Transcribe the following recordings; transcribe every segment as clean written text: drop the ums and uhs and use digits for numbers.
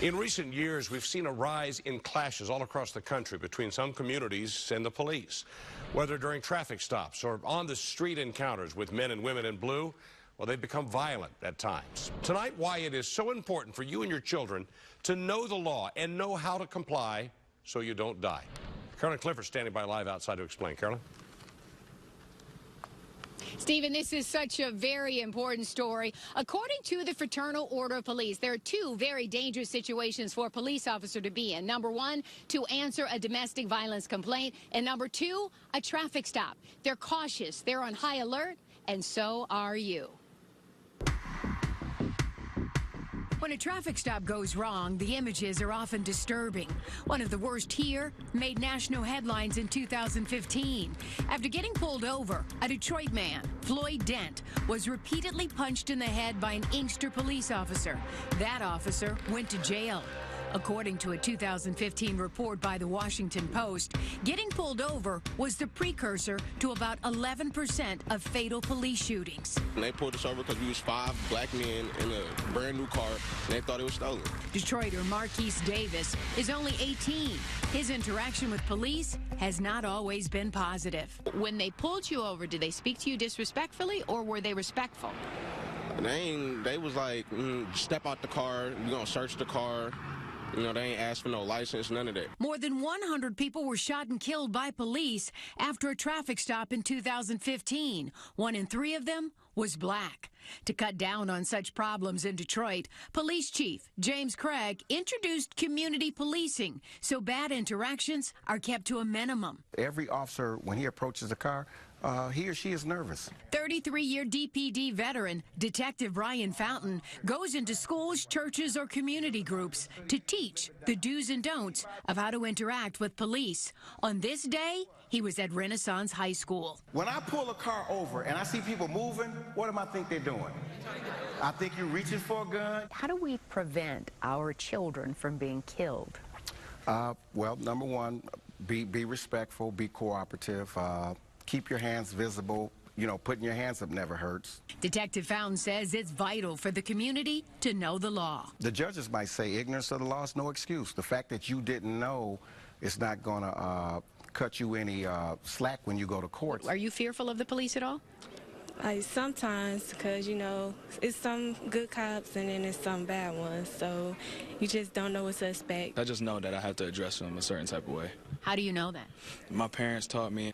In recent years, we've seen a rise in clashes all across the country between some communities and the police. Whether during traffic stops or on the street encounters with men and women in blue, well, they've become violent at times. Tonight, why it is so important for you and your children to know the law and know how to comply so you don't die. Carolyn Clifford standing by live outside to explain. Carolyn? Stephen, this is such a very important story. According to the Fraternal Order of Police, there are two very dangerous situations for a police officer to be in. Number one, to answer a domestic violence complaint, and number two, a traffic stop. They're cautious, they're on high alert, and so are you. When a traffic stop goes wrong, the images are often disturbing. One of the worst here made national headlines in 2015. After getting pulled over, a Detroit man, Floyd Dent, was repeatedly punched in the head by an Inkster police officer. That officer went to jail. According to a 2015 report by the Washington Post, getting pulled over was the precursor to about 11% of fatal police shootings. And they pulled us over because we was 5 black men in a brand new car, and they thought it was stolen. Detroiter Marquise Davis is only 18. His interaction with police has not always been positive. When they pulled you over, did they speak to you disrespectfully, or were they respectful? They was like, step out the car, we're going to search the car. You know, they ain't asked for no license, none of that. More than 100 people were shot and killed by police after a traffic stop in 2015. 1 in 3 of them was black. To cut down on such problems in Detroit, Police Chief James Craig introduced community policing so bad interactions are kept to a minimum. Every officer, when he approaches a car, he or she is nervous. 33-year DPD veteran Detective Brian Fountain goes into schools, churches, or community groups to teach the do's and don'ts of how to interact with police. On this day, he was at Renaissance High School. When I pull a car over and I see people moving, what do I think they're doing? I think you're reaching for a gun. How do we prevent our children from being killed? Well, number one, be respectful, be cooperative. Keep your hands visible. You know, putting your hands up never hurts. Detective Fountain says it's vital for the community to know the law. The judges might say ignorance of the law is no excuse. The fact that you didn't know is not going to cut you any slack when you go to court. Are you fearful of the police at all? Sometimes, because, you know, it's some good cops and then it's some bad ones, so you just don't know what to expect. I just know that I have to address them a certain type of way. How do you know that? My parents taught me.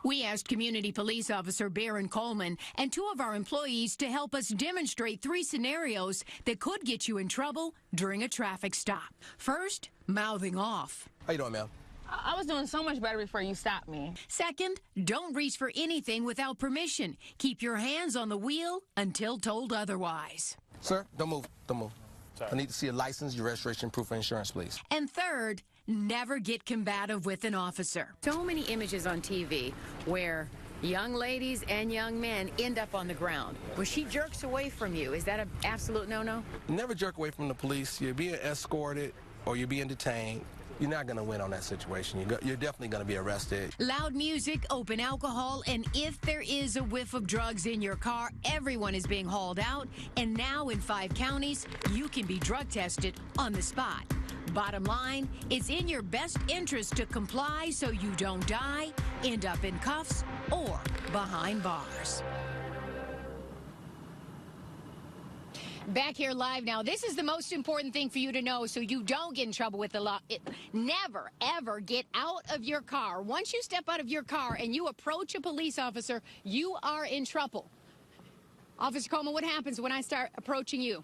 We asked Community Police Officer Baron Coleman and 2 of our employees to help us demonstrate 3 scenarios that could get you in trouble during a traffic stop. First, mouthing off. How you doing, ma'am? I was doing so much better before you stopped me. Second, don't reach for anything without permission. Keep your hands on the wheel until told otherwise. Sir, don't move. Don't move. Sorry. I need to see a license, your registration, proof of insurance, please. And third, never get combative with an officer. So many images on TV where young ladies and young men end up on the ground. When she jerks away from you, is that an absolute no-no? Never jerk away from the police. You're being escorted or you're being detained. You're not going to win on that situation. You're definitely going to be arrested. Loud music, open alcohol, and if there is a whiff of drugs in your car, everyone is being hauled out. And now in 5 counties, you can be drug tested on the spot. Bottom line, it's in your best interest to comply so you don't die, end up in cuffs, or behind bars. Back here live now. This is the most important thing for you to know so you don't get in trouble with the law. Never, ever get out of your car. Once you step out of your car and you approach a police officer, you are in trouble. Officer Coleman, what happens when I start approaching you?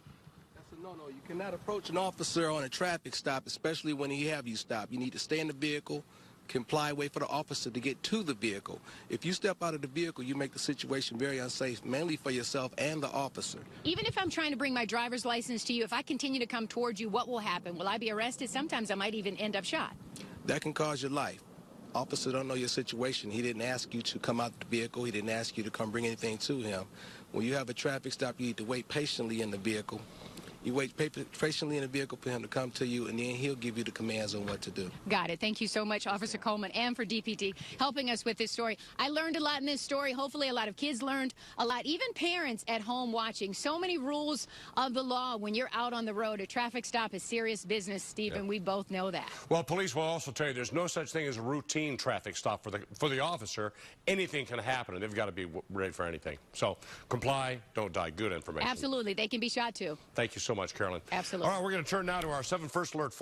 No, you cannot approach an officer on a traffic stop, especially when he have you stop. You need to stay in the vehicle, comply, wait for the officer to get to the vehicle. If you step out of the vehicle, you make the situation very unsafe, mainly for yourself and the officer. Even if I'm trying to bring my driver's license to you, if I continue to come towards you, what will happen? Will I be arrested? Sometimes I might even end up shot. That can cause your life. Officer don't know your situation. He didn't ask you to come out the vehicle. He didn't ask you to come bring anything to him. When you have a traffic stop, you need to wait patiently in the vehicle You wait patiently in the vehicle for him to come to you, and then he'll give you the commands on what to do. Got it. Thank you so much, Officer Coleman, and for DPD helping us with this story. I learned a lot in this story. Hopefully a lot of kids learned a lot, even parents at home watching. So many rules of the law when you're out on the road. A traffic stop is serious business, Stephen. We both know that. Well, police will also tell you there's no such thing as a routine traffic stop for the officer. Anything can happen, and they've got to be ready for anything. So comply, don't die. Good information. Absolutely. They can be shot too. Thank you so much, Carolyn. Absolutely. All right, we're going to turn now to our 7 First Alert.